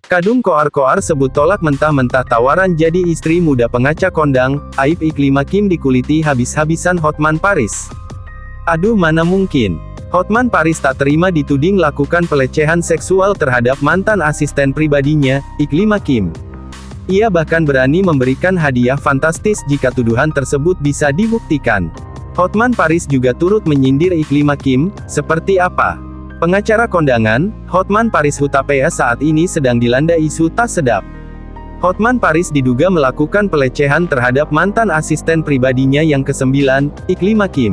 Kadung koar-koar sebut tolak mentah-mentah tawaran jadi istri muda pengacak kondang, aib Iklima Kim dikuliti habis-habisan Hotman Paris. Aduh mana mungkin. Hotman Paris tak terima dituding lakukan pelecehan seksual terhadap mantan asisten pribadinya, Iklima Kim. Ia bahkan berani memberikan hadiah fantastis jika tuduhan tersebut bisa dibuktikan. Hotman Paris juga turut menyindir Iklima Kim, seperti apa? Pengacara kondangan, Hotman Paris Hutapea saat ini sedang dilanda isu tak sedap. Hotman Paris diduga melakukan pelecehan terhadap mantan asisten pribadinya yang ke-9, Iklima Kim.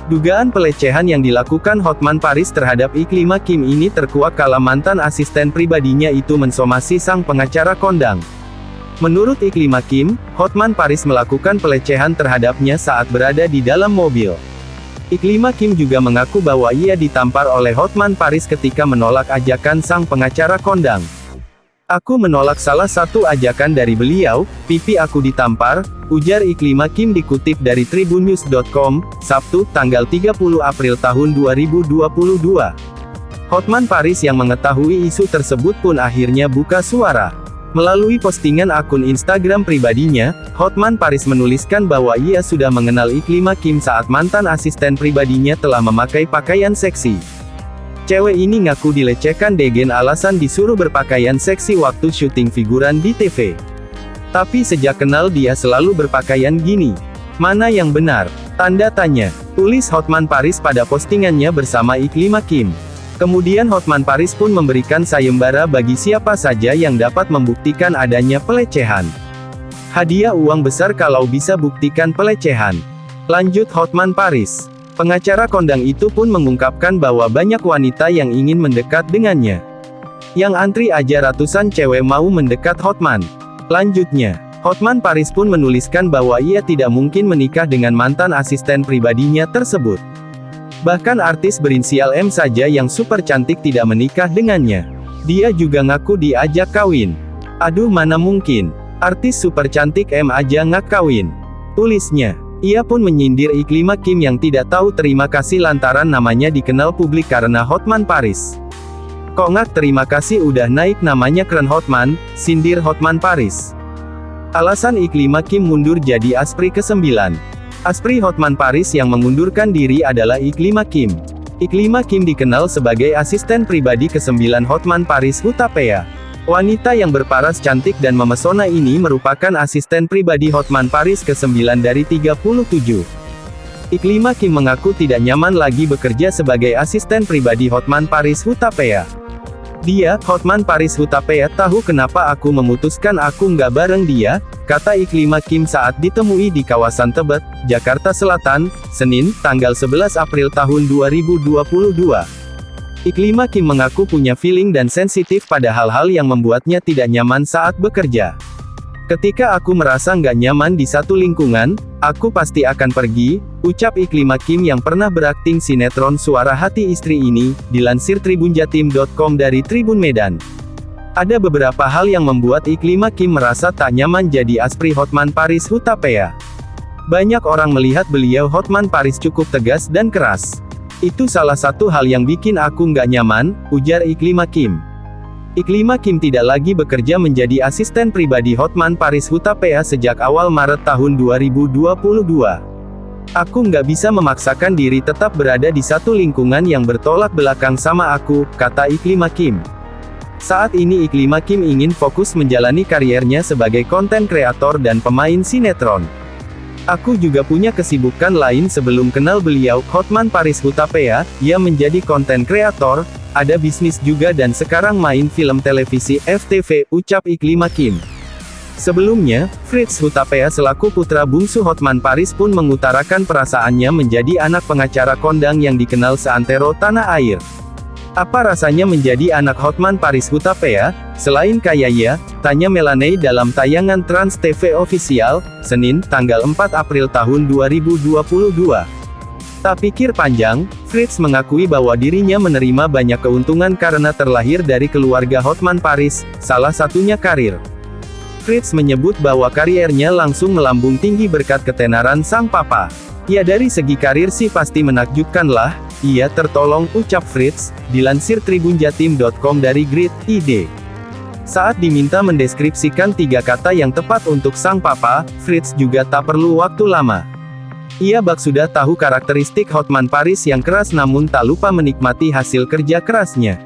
Dugaan pelecehan yang dilakukan Hotman Paris terhadap Iklima Kim ini terkuak kala mantan asisten pribadinya itu mensomasi sang pengacara kondang. Menurut Iklima Kim, Hotman Paris melakukan pelecehan terhadapnya saat berada di dalam mobil. Iklima Kim juga mengaku bahwa ia ditampar oleh Hotman Paris ketika menolak ajakan sang pengacara kondang. Aku menolak salah satu ajakan dari beliau, pipi aku ditampar, ujar Iklima Kim dikutip dari tribunnews.com, Sabtu, tanggal 30 April tahun 2022. Hotman Paris yang mengetahui isu tersebut pun akhirnya buka suara. Melalui postingan akun Instagram pribadinya, Hotman Paris menuliskan bahwa ia sudah mengenal Iklima Kim saat mantan asisten pribadinya telah memakai pakaian seksi. Cewek ini ngaku dilecehkan dengan alasan disuruh berpakaian seksi waktu syuting figuran di TV. Tapi sejak kenal dia selalu berpakaian gini. Mana yang benar? Tanda tanya. Tulis Hotman Paris pada postingannya bersama Iklima Kim. Kemudian Hotman Paris pun memberikan sayembara bagi siapa saja yang dapat membuktikan adanya pelecehan. Hadiah uang besar kalau bisa buktikan pelecehan. Lanjut Hotman Paris. Pengacara kondang itu pun mengungkapkan bahwa banyak wanita yang ingin mendekat dengannya. Yang antri aja ratusan cewek mau mendekat Hotman. Lanjutnya, Hotman Paris pun menuliskan bahwa ia tidak mungkin menikah dengan mantan asisten pribadinya tersebut. Bahkan artis berinisial M saja yang super cantik tidak menikah dengannya. Dia juga ngaku diajak kawin. Aduh mana mungkin. Artis super cantik M aja ngak kawin. Tulisnya. Ia pun menyindir Iklima Kim yang tidak tahu terima kasih lantaran namanya dikenal publik karena Hotman Paris. Kok ngak terima kasih udah naik namanya keren Hotman, sindir Hotman Paris. Alasan Iklima Kim mundur jadi aspri ke-9. Aspri Hotman Paris yang mengundurkan diri adalah Iklima Kim. Iklima Kim dikenal sebagai asisten pribadi ke-9 Hotman Paris Hutapea. Wanita yang berparas cantik dan memesona ini merupakan asisten pribadi Hotman Paris ke-9 dari 37. Iklima Kim mengaku tidak nyaman lagi bekerja sebagai asisten pribadi Hotman Paris Hutapea. Dia, Hotman Paris Hutapea, tahu kenapa aku memutuskan aku nggak bareng dia, kata Iklima Kim saat ditemui di kawasan Tebet, Jakarta Selatan, Senin, tanggal 11 April tahun 2022. Iklima Kim mengaku punya feeling dan sensitif pada hal-hal yang membuatnya tidak nyaman saat bekerja. Ketika aku merasa nggak nyaman di satu lingkungan, aku pasti akan pergi, ucap Iklima Kim yang pernah berakting sinetron Suara Hati Istri ini, dilansir tribunjatim.com dari Tribun Medan. Ada beberapa hal yang membuat Iklima Kim merasa tak nyaman jadi aspri Hotman Paris Hutapea. Banyak orang melihat beliau Hotman Paris cukup tegas dan keras. Itu salah satu hal yang bikin aku nggak nyaman, ujar Iklima Kim. Iklima Kim tidak lagi bekerja menjadi asisten pribadi Hotman Paris Hutapea sejak awal Maret tahun 2022. Aku nggak bisa memaksakan diri tetap berada di satu lingkungan yang bertolak belakang sama aku, kata Iklima Kim. Saat ini Iklima Kim ingin fokus menjalani kariernya sebagai konten kreator dan pemain sinetron. Aku juga punya kesibukan lain sebelum kenal beliau, Hotman Paris Hutapea, ia menjadi konten kreator, ada bisnis juga dan sekarang main film televisi, FTV, ucap Iklima Kim. Sebelumnya, Fritz Hutapea selaku putra bungsu Hotman Paris pun mengutarakan perasaannya menjadi anak pengacara kondang yang dikenal seantero tanah air. Apa rasanya menjadi anak Hotman Paris Hutapea? Selain kaya ya? Tanya Melanie dalam tayangan Trans TV Official, Senin, tanggal 4 April tahun 2022. Tak pikir panjang, Fritz mengakui bahwa dirinya menerima banyak keuntungan karena terlahir dari keluarga Hotman Paris, salah satunya karir. Fritz menyebut bahwa kariernya langsung melambung tinggi berkat ketenaran sang papa. Ya dari segi karir sih pasti menakjubkan lah, ia tertolong, ucap Fritz, dilansir tribunjatim.com dari Grid ID. Saat diminta mendeskripsikan 3 kata yang tepat untuk sang papa, Fritz juga tak perlu waktu lama. Ia bak sudah tahu karakteristik Hotman Paris yang keras namun tak lupa menikmati hasil kerja kerasnya.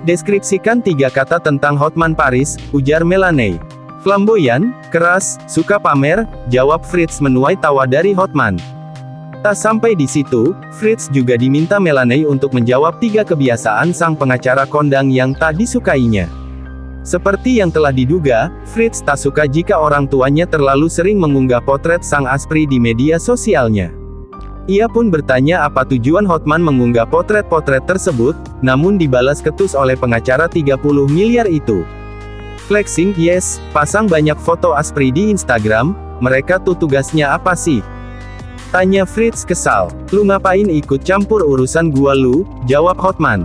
Deskripsikan 3 kata tentang Hotman Paris, ujar Melanie. Flamboyan, keras, suka pamer, jawab Fritz menuai tawa dari Hotman. Tak sampai di situ, Fritz juga diminta Melanie untuk menjawab 3 kebiasaan sang pengacara kondang yang tak disukainya. Seperti yang telah diduga, Fritz tak suka jika orang tuanya terlalu sering mengunggah potret sang astri di media sosialnya. Ia pun bertanya apa tujuan Hotman mengunggah potret-potret tersebut, namun dibalas ketus oleh pengacara 30 miliar itu. Flexing, yes, pasang banyak foto Aspri di Instagram, mereka tuh tugasnya apa sih? Tanya Fritz kesal. Lu ngapain ikut campur urusan gua lu, jawab Hotman.